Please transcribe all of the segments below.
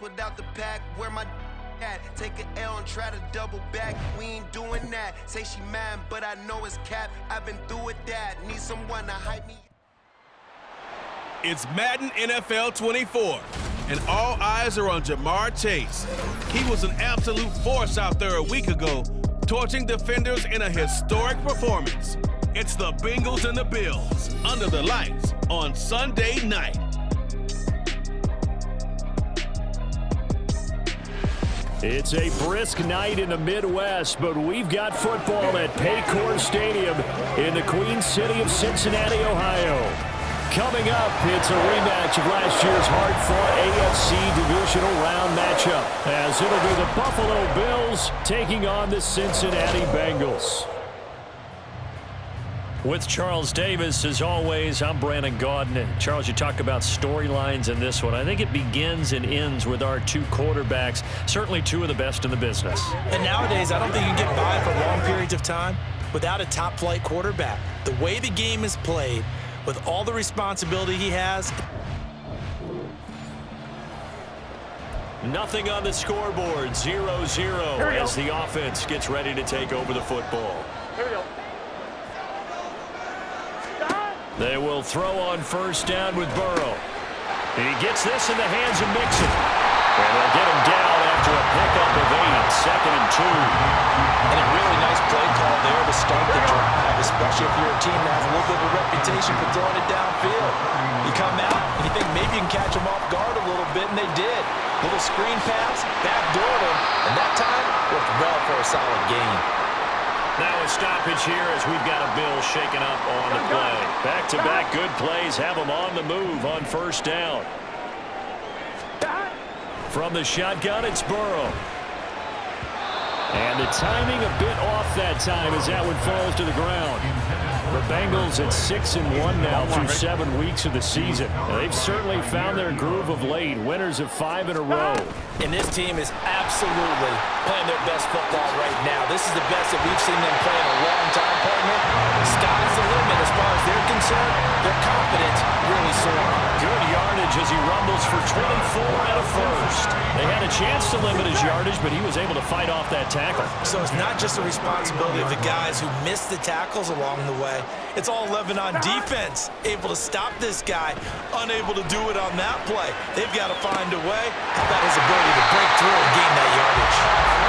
Without the pack, where my at? Take an L and try to double back. We ain't doing that. Say she mad, but I know it's cap. I've been through with that. Need someone to hype me. It's Madden NFL 24, and all eyes are on Jamar Chase. He was an absolute force out there a week ago, torching defenders in a historic performance. It's the Bengals and the Bills, under the lights on Sunday night. It's a brisk night in the Midwest, but we've got football at Paycor Stadium in the Queen City of Cincinnati, Ohio. Coming up, it's a rematch of last year's hard-fought AFC Divisional Round matchup, as it'll be the Buffalo Bills taking on the Cincinnati Bengals. With Charles Davis, as always, I'm Brandon Gaudin. And Charles, you talk about storylines in this one. I think it begins and ends with our two quarterbacks, certainly two of the best in the business. And nowadays, I don't think you can get by for long periods of time without a top-flight quarterback. The way the game is played, with all the responsibility he has. Nothing on the scoreboard, 0-0 as the offense gets ready to take over the football. Here we go. They will throw on first down with Burrow. He gets this in the hands of Mixon. And they'll get him down after a pickup of 8, second and 2. And a really nice play call there to start the drive, especially if you're a team that has a little bit of a reputation for throwing it downfield. You come out and you think maybe you can catch them off guard a little bit, and they did. Little screen pass, backdoored them, and that time worked well for a solid gain. Now a stoppage here as we've got a Bill shaken up on the play. Back-to-back good plays have them on the move on first down. From the shotgun, it's Burrow. And the timing a bit off that time as that one falls to the ground. The Bengals at 6-1 now through 7 weeks of the season. They've certainly found their groove of late, winners of 5 in a row. And this team is absolutely playing their best football right now. This is the best that we've seen them play in a long time, partner. Sky's the limit as far as they're concerned. Their confidence really soaring. Good yardage as he rumbles for 24 and a first. They had a chance to limit his yardage, but he was able to fight off that tackle. So it's not just the responsibility of the guys who missed the tackles along the way. It's all 11 on defense, able to stop this guy, unable to do it on that play. They've got to find a way. How about his ability to break through and gain that yardage?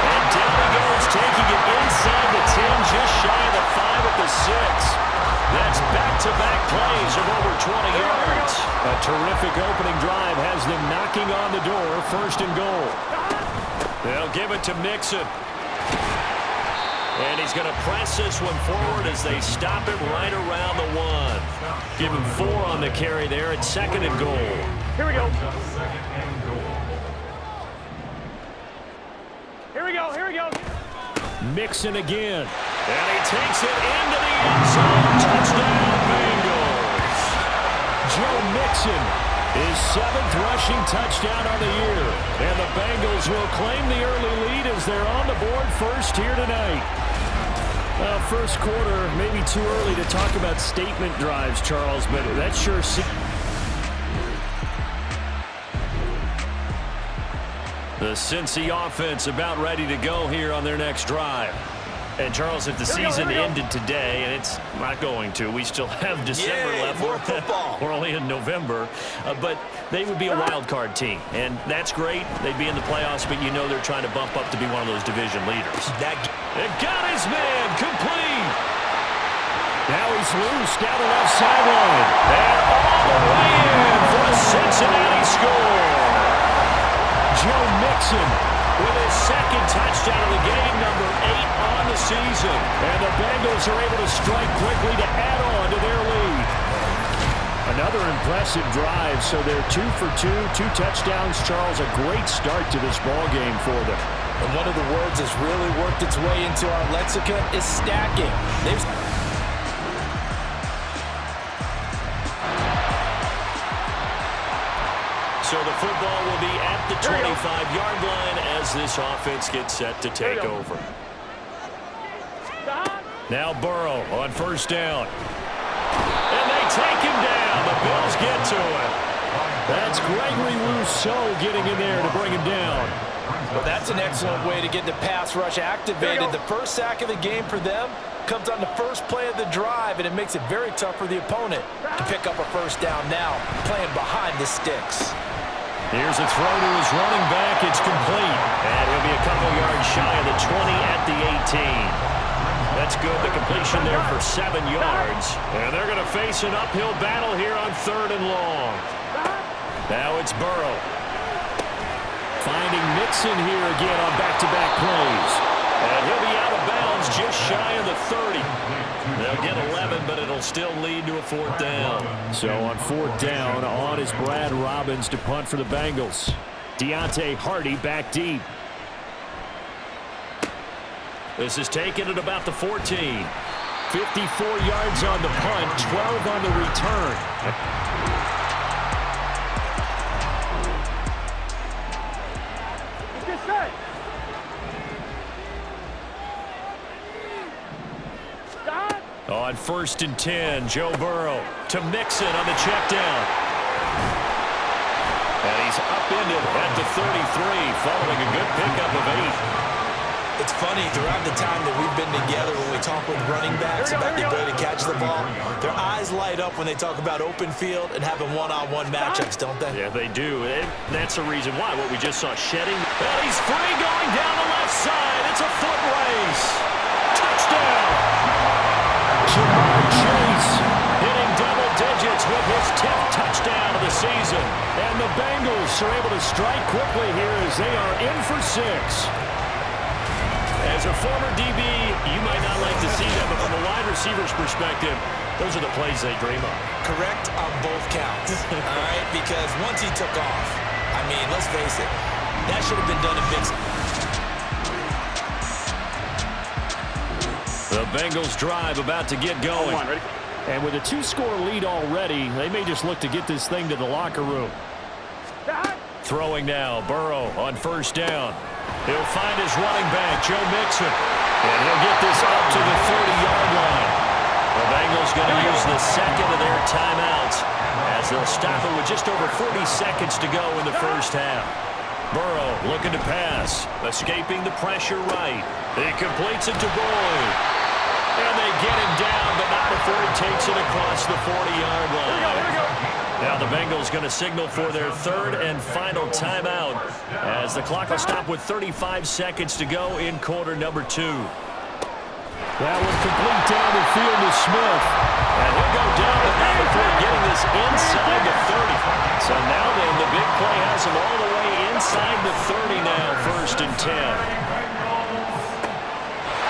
And down he goes, taking it inside the 10, just shy of the 5 at the 6. That's back-to-back plays of over 20 yards. A terrific opening drive has them knocking on the door, first and goal. They'll give it to Mixon. And he's going to press this one forward as they stop him right around the 1. Give him 4 on the carry there at second and goal. Here we go. Here we go. Here we go. Mixon again. And he takes it into the end zone. Touchdown, Bengals. Joe Mixon, his 7th rushing touchdown on the year. And the Bengals will claim the early lead as they're on the board first here tonight. First quarter, maybe too early to talk about statement drives, Charles, but that sure seems... The Cincy offense about ready to go here on their next drive. And, Charles, if the season ended today, and it's not going to, we still have December left. More football. We're only in November. But they would be a wild card team. And that's great. They'd be in the playoffs, but you know they're trying to bump up to be one of those division leaders. It got his man complete. Now he's loose down the left sideline. And all the way in for a Cincinnati score. Joe Mixon with his 2nd touchdown of the game, number 8 on the season. And the Bengals are able to strike quickly to add on to their lead. Another impressive drive, so they're 2 for 2, 2 touchdowns. Charles, a great start to this ball game for them. And one of the words that's really worked its way into our lexicon is stacking. So the football will be at the 25-yard line as this offense gets set to take over. Now Burrow on first down. And they take him down. The Bills get to it. That's Gregory Rousseau getting in there to bring him down. Well, that's an excellent way to get the pass rush activated. The first sack of the game for them comes on the first play of the drive, and it makes it very tough for the opponent to pick up a first down now, playing behind the sticks. Here's a throw to his running back. It's complete. And he'll be a couple yards shy of the 20 at the 18. That's good. The completion there for 7 yards. And they're going to face an uphill battle here on 3rd and long. Now it's Burrow. Finding Mixon here again on back-to-back plays. And he'll be out of bounds just shy of the 30. They'll get 11, but it'll still lead to a 4th down. So on 4th down, on is Brad Robbins to punt for the Bengals. Deontay Hardy back deep. This is taken at about the 14. 54 yards on the punt, 12 on the return. Get set. Stop. On 1st and 10, Joe Burrow to Mixon on the check down. And he's upended at the 33, following a good pickup of 8. It's funny, throughout the time that we've been together, when we talk with running backs about the ability to catch the ball, their eyes light up when they talk about open field and having one-on-one matchups, don't they? Yeah, they do. And that's the reason why. What we just saw shedding. And he's free going down the left side. It's a foot race. Touchdown. Jamar Chase hitting double digits with his 10th touchdown of the season. And the Bengals are able to strike quickly here as they are in for 6. As a former DB, you might not like to see them, but from a wide receiver's perspective, those are the plays they dream of. Correct on both counts, all right? Because once he took off, I mean, let's face it, that should have been done in big. The Bengals drive about to get going. Come on, ready? And with a 2-score lead already, they may just look to get this thing to the locker room. Stop. Throwing now, Burrow on 1st down. He'll find his running back, Joe Mixon. And he'll get this up to the 30-yard line. The Bengals going to use the second of their timeouts as they'll stop it with just over 40 seconds to go in the first half. Burrow looking to pass, escaping the pressure right. He completes it to Boyd. And they get him down, but not before he takes it across the 40-yard line. Here we go. Now the Bengals going to signal for their 3rd and final timeout as the clock will stop with 35 seconds to go in quarter number 2. That one complete down the field to Smith. And he'll go down, but not before getting this inside the 30. So now then, the big play has him all the way inside the 30 now, 1st and 10.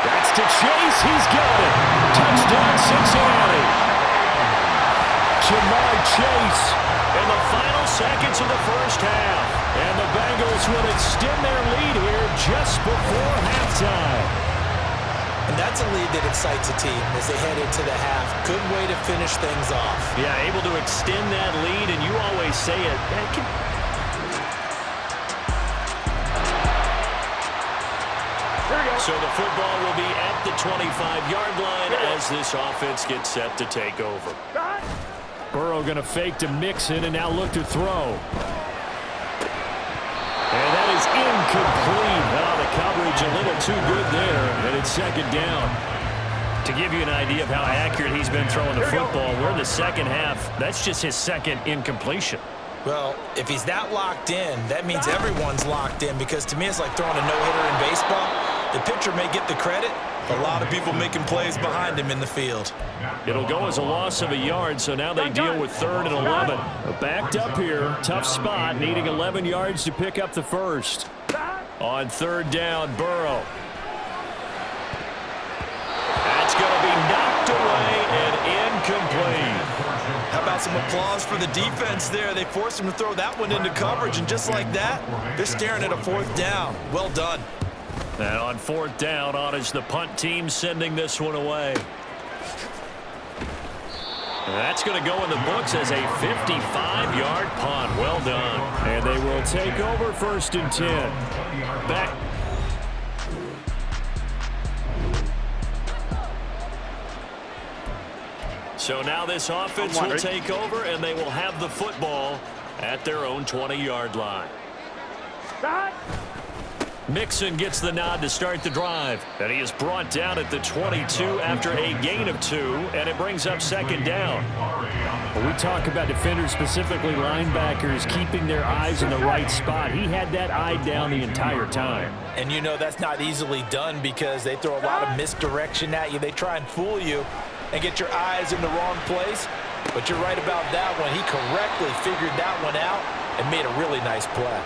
That's to Chase. He's got it. Touchdown, Cincinnati. Jamar Chase in the final seconds of the first half. And the Bengals will extend their lead here just before halftime. And that's a lead that excites a team as they head into the half. Good way to finish things off. Yeah, able to extend that lead, and you always say it. So the football will be at the 25-yard line as this offense gets set to take over. Burrow going to fake to Mixon and now look to throw. And that is incomplete. Oh, the coverage a little too good there, and it's 2nd down. To give you an idea of how accurate he's been throwing the football, we're in the second half. That's just his 2nd incompletion. Well, if he's that locked in, that means everyone's locked in, because to me it's like throwing a no-hitter in baseball. The pitcher may get the credit, but a lot of people making plays behind him in the field. It'll go as a loss of a yard, so now they deal with 3rd and 11. Backed up here, tough spot, needing 11 yards to pick up the first. On 3rd down, Burrow. That's going to be knocked away and incomplete. How about some applause for the defense there? They forced him to throw that one into coverage, and just like that, they're staring at a 4th down. Well done. And on 4th down, on is the punt team sending this one away. And that's going to go in the books as a 55-yard punt. Well done. And they will take over 1st and 10. Back. So now this offense will take over, and they will have the football at their own 20-yard line. Stop. Mixon gets the nod to start the drive, and he is brought down at the 22 after a gain of 2, and it brings up second down. When we talk about defenders, specifically linebackers, keeping their eyes in the right spot. He had that eye down the entire time. And you know that's not easily done because they throw a lot of misdirection at you. They try and fool you and get your eyes in the wrong place. But you're right about that one. He correctly figured that one out and made a really nice play.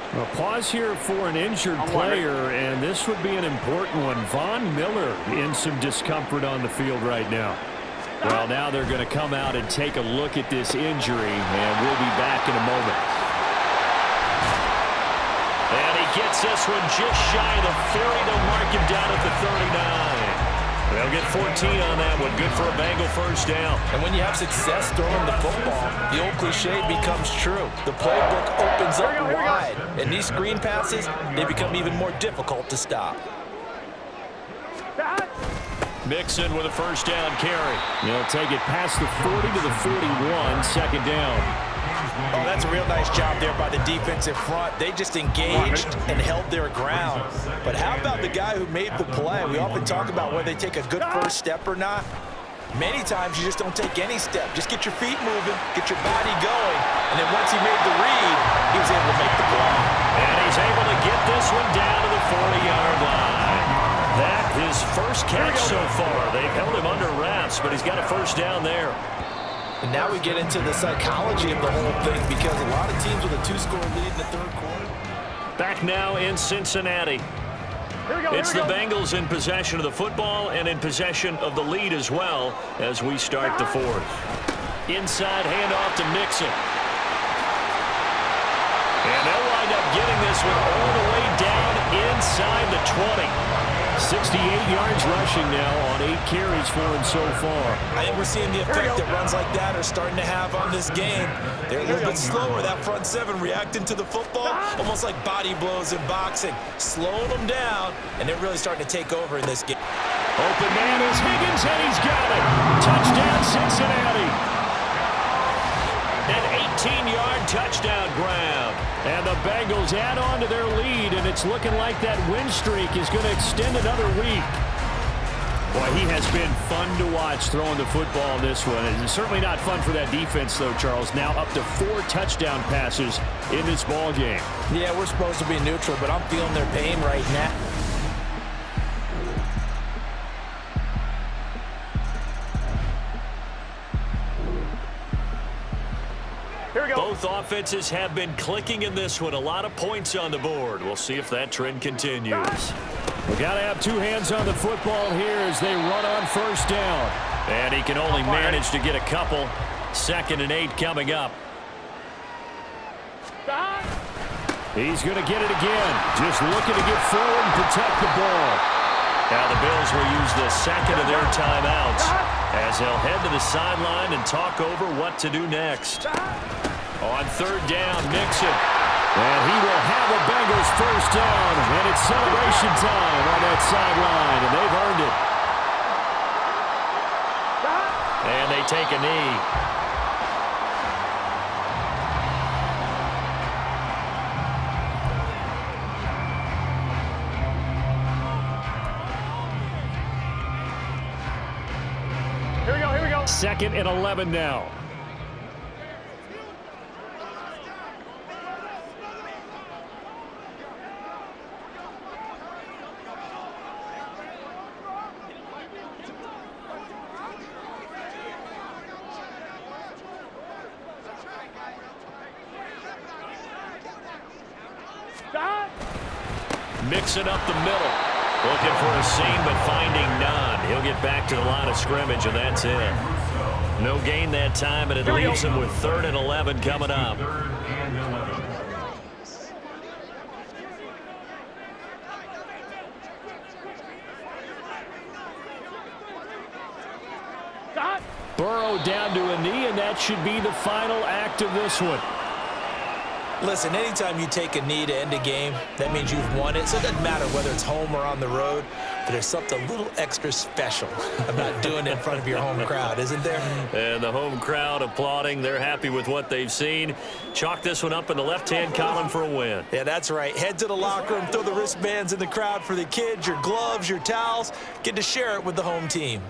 A pause here for an injured player, and this would be an important one. Von Miller in some discomfort on the field right now. Well, now they're going to come out and take a look at this injury, and we'll be back in a moment. And he gets this one just shy of the 40 to mark him down at the 39. They'll get 14 on that one. Good for a Bengal first down. And when you have success throwing the football, the old cliche becomes true. The playbook opens up wide. And these screen passes, they become even more difficult to stop. Mixon with a first down carry. They'll take it past the 40 to the 41, second down. Oh, that's a real nice job there by the defensive front. They just engaged and held their ground. But how about the guy who made the play? We often talk about whether they take a good first step or not. Many times you just don't take any step. Just get your feet moving, get your body going, and then once he made the read, he was able to make the play. And he's able to get this one down to the 40-yard line. That his first catch so far. They've held him under wraps, but he's got a first down there. And now we get into the psychology of the whole thing because a lot of teams with a 2-score lead in the third quarter. Back now in Cincinnati. It's the Bengals in possession of the football and in possession of the lead as well as we start the fourth. Inside handoff to Mixon. And they'll wind up getting this one all the way down inside the 20. 68 yards rushing now on 8 carries for him so far. I think we're seeing the effect that runs like that are starting to have on this game. They're a little bit slower, that front seven reacting to the football, almost like body blows in boxing, slowing them down, and they're really starting to take over in this game. Open man is Higgins, and he's got it. Touchdown, Cincinnati. An 18-yard touchdown grab. And the Bengals add on to their lead, and it's looking like that win streak is going to extend another week. Boy, he has been fun to watch throwing the football in this one. It's certainly not fun for that defense, though, Charles. Now up to 4 touchdown passes in this ball game. Yeah, we're supposed to be neutral, but I'm feeling their pain right now. Both offenses have been clicking in this one. A lot of points on the board. We'll see if that trend continues. We got to have 2 hands on the football here as they run on first down. And he can only manage to get a couple. 2nd and 8 coming up. He's going to get it again. Just looking to get forward and protect the ball. Now the Bills will use the second of their timeouts as they'll head to the sideline and talk over what to do next. On 3rd down, Mixon. And he will have a Bengals first down, and it's celebration time on that sideline, and they've earned it. And they take a knee. Here we go. 2nd and 11 now. Mixing up the middle. Looking for a seam, but finding none. He'll get back to the line of scrimmage, and that's it. No gain that time, and it leaves him with 3rd and 11 coming up. Burrow down to a knee, and that should be the final act of this one. Listen, anytime you take a knee to end a game, that means you've won it. So it doesn't matter whether it's home or on the road, but there's something a little extra special about doing it in front of your home crowd, isn't there? And the home crowd applauding. They're happy with what they've seen. Chalk this one up in the left-hand column for a win. Yeah, that's right. Head to the locker room, throw the wristbands in the crowd for the kids, your gloves, your towels. Get to share it with the home team.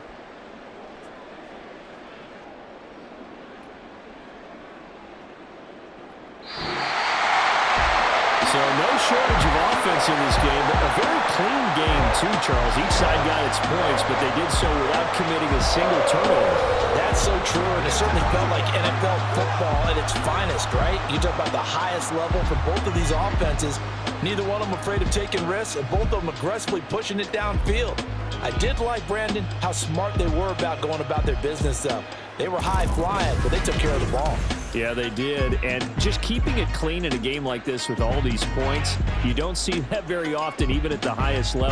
So no shortage of offense in this game, but a very clean game too, Charles. Each side got its points, but they did so without committing a single turnover. That's so true, and it certainly felt like NFL football at its finest, right? You talk about the highest level for both of these offenses. Neither one of them afraid of taking risks, and both of them aggressively pushing it downfield. I did like, Brandon, how smart they were about going about their business, though. They were high-flying, but they took care of the ball. Yeah, they did. And just keeping it clean in a game like this with all these points, you don't see that very often, even at the highest level.